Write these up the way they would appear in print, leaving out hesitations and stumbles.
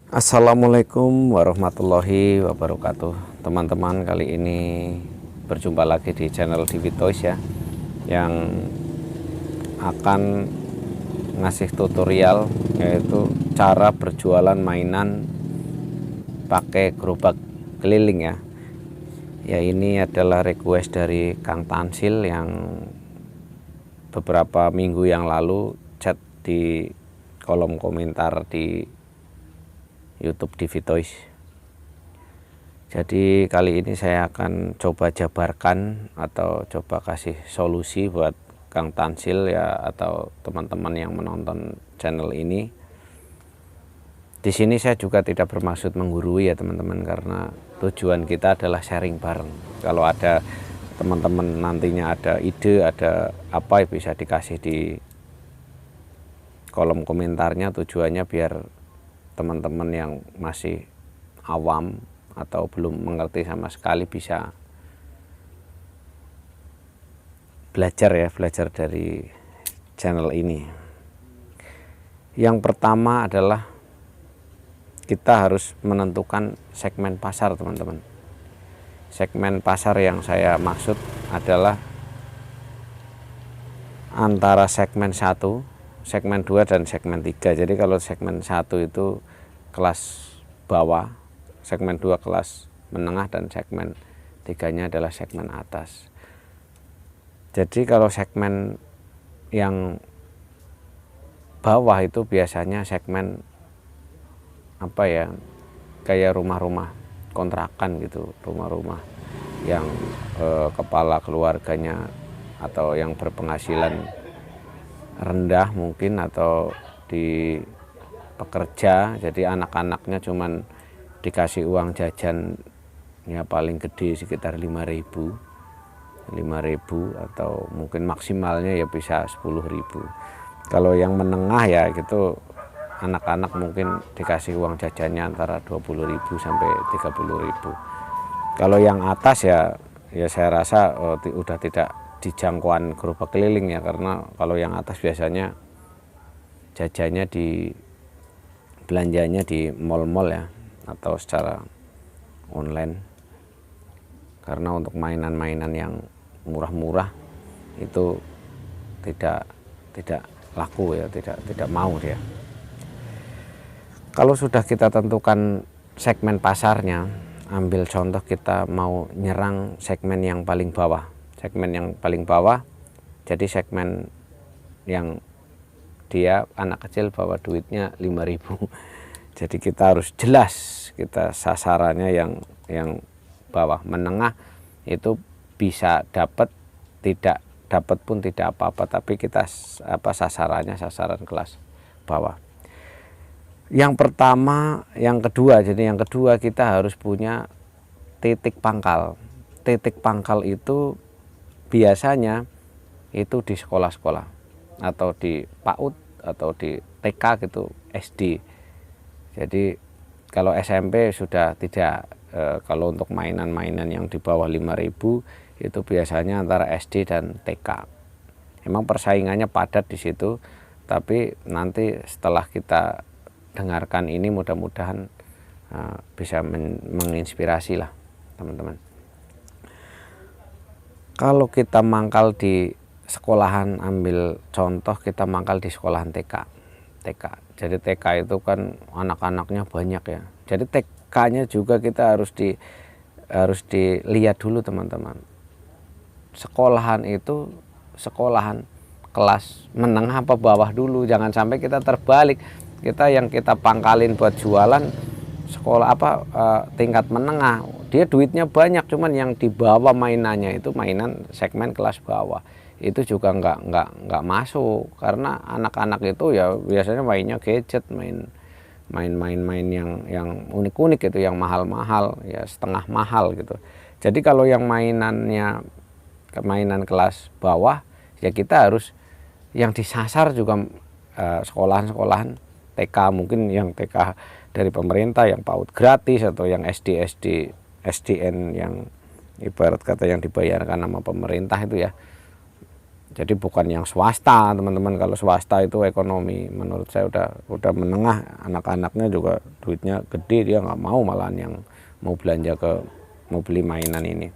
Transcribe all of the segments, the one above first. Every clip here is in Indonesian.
Assalamualaikum warahmatullahi wabarakatuh. Teman-teman, kali ini berjumpa lagi di channel Divi Toys ya, yang akan ngasih tutorial yaitu cara berjualan mainan pakai gerobak keliling ya. Ya, ini adalah request dari Kang Tansil yang beberapa minggu yang lalu chat di kolom komentar di YouTube Divi Toys. Jadi kali ini saya akan coba jabarkan atau coba kasih solusi buat Kang Tansil ya, atau teman-teman yang menonton channel ini. Di sini saya juga tidak bermaksud menggurui ya teman-teman, karena tujuan kita adalah sharing bareng. Kalau ada teman-teman nantinya ada ide, ada apa, bisa dikasih di kolom komentarnya. Tujuannya biar teman-teman yang masih awam atau belum mengerti sama sekali bisa belajar dari channel ini. Yang pertama adalah kita harus menentukan segmen pasar teman-teman. Segmen pasar yang saya maksud adalah antara segmen 1, segmen 2 dan segmen 3. Jadi kalau segmen 1 itu kelas bawah, segmen 2 kelas menengah, dan segmen 3-nya adalah segmen atas. Jadi kalau segmen yang bawah itu biasanya segmen apa ya, kayak rumah-rumah kontrakan gitu, rumah-rumah yang kepala keluarganya atau yang berpenghasilan rendah mungkin, atau di pekerja, jadi anak-anaknya cuman dikasih uang jajan ya paling gede sekitar 5.000 atau mungkin maksimalnya ya bisa 10.000. Kalau yang menengah ya gitu, anak-anak mungkin dikasih uang jajannya antara 20.000 sampai 30.000. Kalau yang atas ya saya rasa udah tidak di jangkauan gerobak keliling ya, karena kalau yang atas biasanya jajannya belanjanya di mall-mall ya, atau secara online. Karena untuk mainan-mainan yang murah-murah itu tidak laku ya, tidak mau dia. Kalau sudah kita tentukan segmen pasarnya, ambil contoh kita mau nyerang segmen yang paling bawah. Segmen yang paling bawah, jadi segmen yang dia anak kecil bawa duitnya 5.000. Jadi kita harus jelas kita sasarannya yang bawah. Menengah itu bisa dapat, tidak dapat pun tidak apa-apa, tapi kita sasarannya sasaran kelas bawah. Yang pertama, yang kedua, jadi yang kedua kita harus punya titik pangkal. Titik pangkal itu biasanya itu di sekolah-sekolah atau di PAUD atau di TK gitu, SD. Jadi kalau SMP sudah tidak. Kalau untuk mainan-mainan yang di bawah 5.000 itu biasanya antara SD dan TK. Emang persaingannya padat di situ, tapi nanti setelah kita dengarkan ini mudah-mudahan bisa menginspirasi lah teman-teman. Kalau kita mangkal di sekolahan, ambil contoh kita mangkal di sekolahan TK. Jadi TK itu kan anak-anaknya banyak ya. Jadi TK-nya juga kita harus dilihat dulu teman-teman. Sekolahan itu sekolahan kelas menengah apa bawah dulu. Jangan sampai kita terbalik. Kita yang kita pangkalin buat jualan sekolah tingkat menengah, dia duitnya banyak, cuman yang di bawah mainannya itu mainan segmen kelas bawah, itu juga nggak masuk, karena anak-anak itu ya biasanya mainnya gadget, main yang unik-unik gitu, yang mahal-mahal ya, setengah mahal gitu. Jadi kalau yang mainan kelas bawah ya kita harus yang disasar juga sekolahan-sekolahan TK, mungkin yang TK dari pemerintah, yang PAUD gratis, atau yang SDN yang ibarat kata yang dibayarkan sama pemerintah itu ya. Jadi bukan yang swasta teman-teman. Kalau swasta itu ekonomi menurut saya udah menengah, anak-anaknya juga duitnya gede, dia nggak mau malahan yang mau belanja mau beli mainan ini.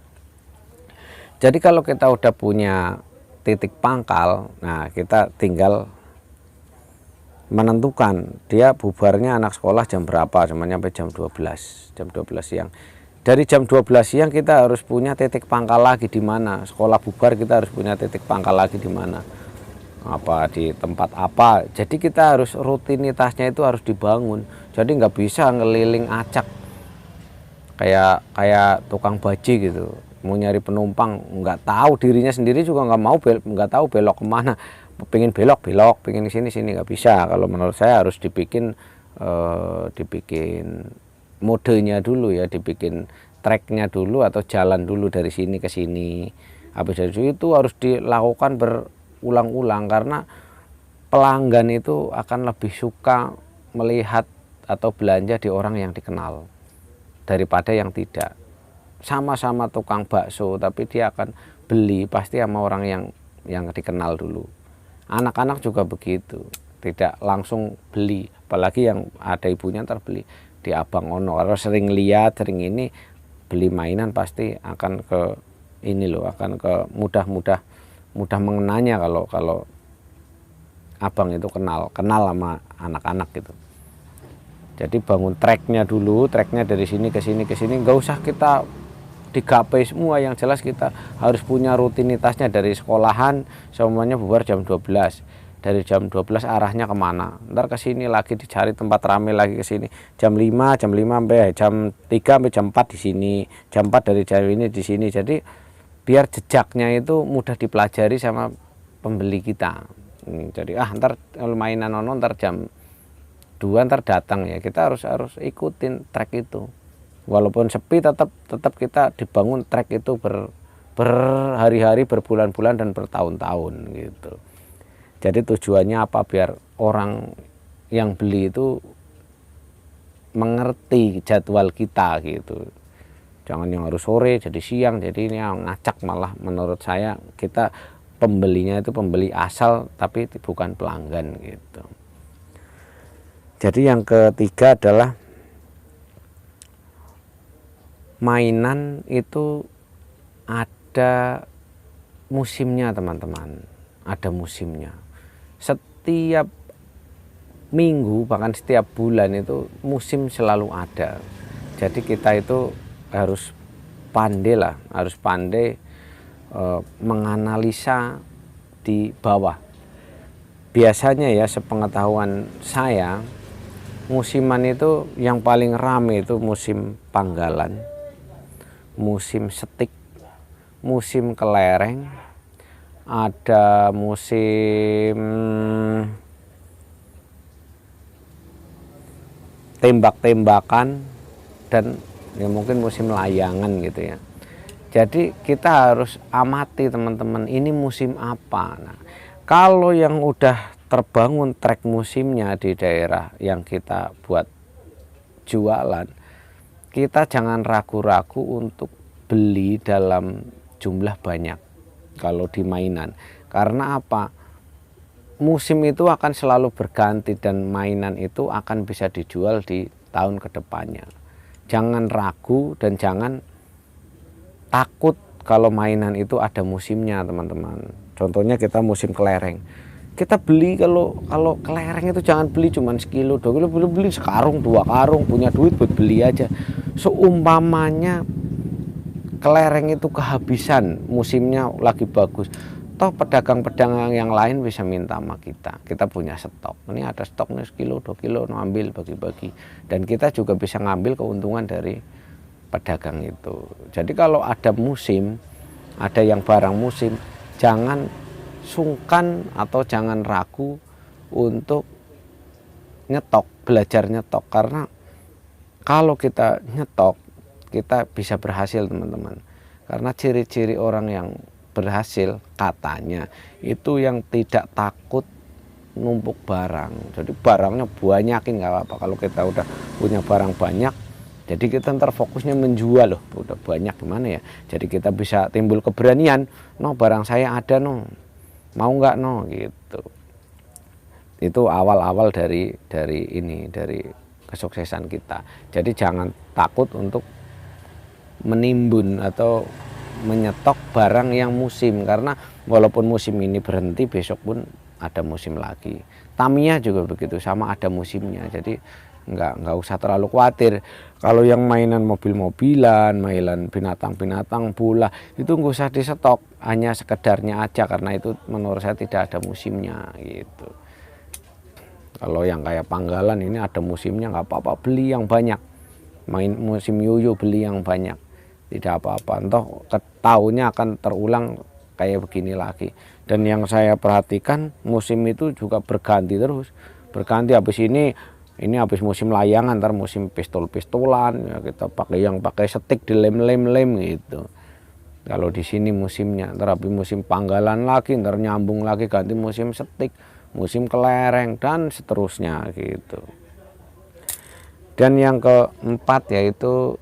Jadi kalau kita udah punya titik pangkal, nah kita tinggal menentukan dia bubarnya anak sekolah jam berapa, sampai jam 12 siang. Dari jam 12 siang kita harus punya titik pangkal lagi di mana. Sekolah bubar kita harus punya titik pangkal lagi di mana. Apa di tempat apa. Jadi kita harus rutinitasnya itu harus dibangun. Jadi nggak bisa ngeliling acak kayak tukang baji gitu. Mau nyari penumpang nggak tahu dirinya sendiri juga nggak tahu belok kemana. Pengen belok, pengen sini nggak bisa. Kalau menurut saya harus dibikin modenya dulu ya, dibikin treknya dulu atau jalan dulu dari sini ke sini. Habis dari itu harus dilakukan berulang-ulang karena pelanggan itu akan lebih suka melihat atau belanja di orang yang dikenal daripada yang tidak. Sama-sama tukang bakso tapi dia akan beli pasti sama orang yang dikenal dulu. Anak-anak juga begitu, tidak langsung beli, apalagi yang ada ibunya ntar beli di Abang Ono. Kalau sering lihat, sering ini beli mainan pasti akan ke ini loh, akan ke mudah mengenanya kalau abang itu kenal sama anak-anak gitu. Jadi bangun treknya dulu, treknya dari sini ke sini nggak usah kita digapai semua, yang jelas kita harus punya rutinitasnya. Dari sekolahan semuanya bubar jam 12, dari jam 12 arahnya kemana, ntar ke sini lagi dicari tempat rame lagi ke sini jam 5 sampai jam 3 sampai jam 4 di sini, jam 4 dari jam ini di sini. Jadi biar jejaknya itu mudah dipelajari sama pembeli kita. Jadi ntar kalau mainan ono ntar jam 2 ntar datang ya, kita harus ikutin trek itu. Walaupun sepi tetap kita dibangun trek itu berhari-hari, berbulan-bulan dan bertahun-tahun gitu. Jadi tujuannya apa? Biar orang yang beli itu mengerti jadwal kita gitu. Jangan yang harus sore jadi siang, jadi ini yang ngacak. Malah menurut saya kita pembelinya itu pembeli asal tapi bukan pelanggan gitu. Jadi yang ketiga adalah mainan itu ada musimnya teman-teman, ada musimnya. Setiap minggu bahkan setiap bulan itu musim selalu ada. Jadi kita itu harus pandai menganalisa di bawah. Biasanya ya sepengetahuan saya, musiman itu yang paling rame itu musim panggalan, musim setik, musim kelereng, ada musim tembak-tembakan, dan ya mungkin musim layangan gitu ya. Jadi kita harus amati teman-teman, ini musim apa. Nah, kalau yang udah terbangun trek musimnya di daerah yang kita buat jualan, kita jangan ragu-ragu untuk beli dalam jumlah banyak kalau di mainan. Karena apa? Musim itu akan selalu berganti dan mainan itu akan bisa dijual di tahun kedepannya. Jangan ragu dan jangan takut kalau mainan itu ada musimnya teman-teman. Contohnya kita musim kelereng. Kita beli kalau kelereng itu jangan beli cuma sekilo, 2 kilo, beli sekarung, 2 karung, punya duit buat beli aja. Seumpamanya kelereng itu kehabisan, musimnya lagi bagus, toh pedagang-pedagang yang lain bisa minta sama kita punya stok, ini ada stoknya sekilo 2 kilo, ambil bagi-bagi, dan kita juga bisa ngambil keuntungan dari pedagang itu. Jadi kalau ada musim, ada yang barang musim, jangan sungkan atau jangan ragu untuk nyetok, belajar nyetok, karena kalau kita nyetok kita bisa berhasil teman-teman. Karena ciri-ciri orang yang berhasil katanya itu yang tidak takut numpuk barang. Jadi barangnya banyakin nggak apa-apa. Kalau kita udah punya barang banyak, jadi kita ntar fokusnya menjual loh. Udah banyak gimana ya. Jadi kita bisa timbul keberanian. No, barang saya ada no. mau nggak no gitu. Itu awal-awal dari kesuksesan kita. Jadi jangan takut untuk menimbun atau menyetok barang yang musim, karena walaupun musim ini berhenti besok pun ada musim lagi. Tamiya juga begitu, sama ada musimnya. Jadi nggak usah terlalu khawatir. Kalau yang mainan mobil-mobilan, mainan binatang-binatang, bola, itu nggak usah disetok, hanya sekedarnya aja, karena itu menurut saya tidak ada musimnya gitu. Kalau yang kayak panggalan ini ada musimnya, nggak apa-apa, beli yang banyak. Main musim yoyo beli yang banyak, tidak apa-apa, entah tahunnya akan terulang kayak begini lagi. Dan yang saya perhatikan musim itu juga berganti terus, berganti. Habis ini habis musim layangan, ntar musim pistol-pistolan ya, kita pakai yang pakai setik dilem-lem gitu. Kalau di sini musimnya, ntar habis musim panggalan lagi, ntar nyambung lagi ganti musim setik, musim kelereng, dan seterusnya gitu. Dan yang keempat yaitu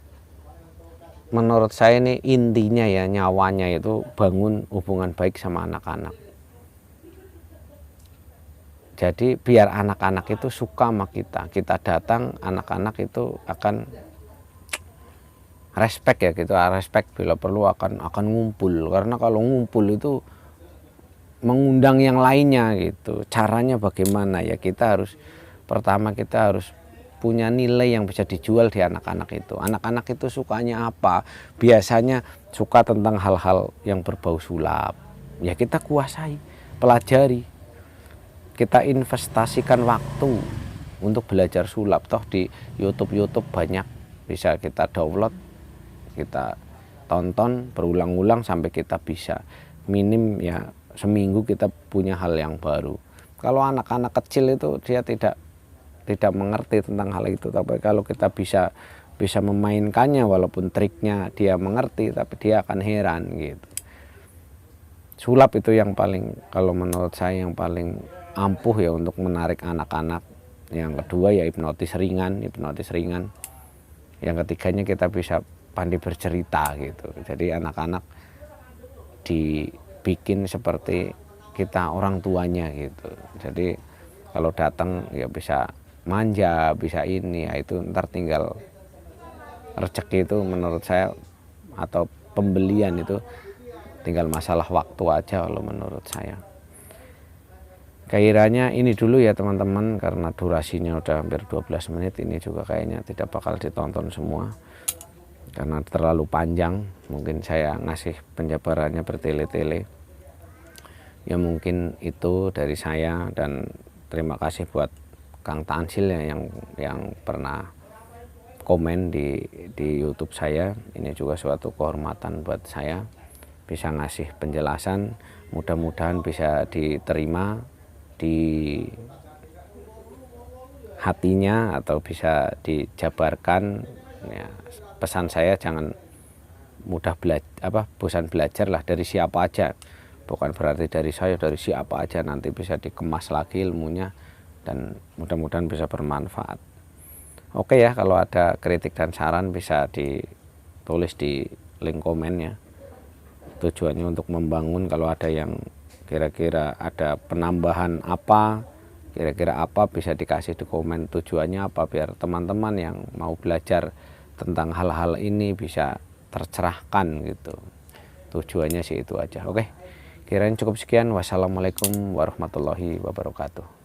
menurut saya ini intinya ya, nyawanya itu bangun hubungan baik sama anak-anak. Jadi biar anak-anak itu suka sama kita datang, anak-anak itu akan respect ya gitu, respect, bila perlu akan ngumpul. Karena kalau ngumpul itu mengundang yang lainnya gitu. Caranya bagaimana ya, pertama kita harus punya nilai yang bisa dijual di anak-anak itu. Anak-anak itu sukanya apa? Biasanya suka tentang hal-hal yang berbau sulap. Ya kita kuasai, pelajari. Kita investasikan waktu untuk belajar sulap. Toh di YouTube banyak, bisa kita download, kita tonton berulang-ulang sampai kita bisa. Minim ya seminggu kita punya hal yang baru. Kalau anak-anak kecil itu dia tidak mengerti tentang hal itu, tapi kalau kita bisa memainkannya, walaupun triknya dia mengerti, tapi dia akan heran gitu. Sulap itu yang paling, kalau menurut saya yang paling ampuh ya untuk menarik anak-anak. Yang kedua ya hipnotis ringan. Yang ketiganya kita bisa pandai bercerita gitu. Jadi anak-anak dibikin seperti kita orang tuanya gitu. Jadi kalau datang ya bisa manja, bisa ini ya, itu ntar tinggal rezeki itu menurut saya, atau pembelian itu tinggal masalah waktu aja kalau menurut saya. Kiranya ini dulu ya teman-teman, karena durasinya udah hampir 12 menit. Ini juga kayaknya tidak bakal ditonton semua karena terlalu panjang. Mungkin saya ngasih penjabarannya bertele-tele. Ya mungkin itu dari saya, dan terima kasih buat Kang Tansil ya yang pernah komen di YouTube saya. Ini juga suatu kehormatan buat saya bisa ngasih penjelasan, mudah-mudahan bisa diterima di hatinya atau bisa dijabarkan ya. Pesan saya, jangan mudah bosan belajar lah, dari siapa aja, bukan berarti dari saya, dari siapa aja, nanti bisa dikemas lagi ilmunya dan mudah-mudahan bisa bermanfaat. Oke ya, kalau ada kritik dan saran bisa ditulis di link komen ya. Tujuannya untuk membangun, kalau ada yang kira-kira ada penambahan apa, kira-kira apa, bisa dikasih di komen. Tujuannya apa, biar teman-teman yang mau belajar tentang hal-hal ini bisa tercerahkan gitu. Tujuannya sih itu aja. Oke, kirain cukup sekian. Wassalamualaikum warahmatullahi wabarakatuh.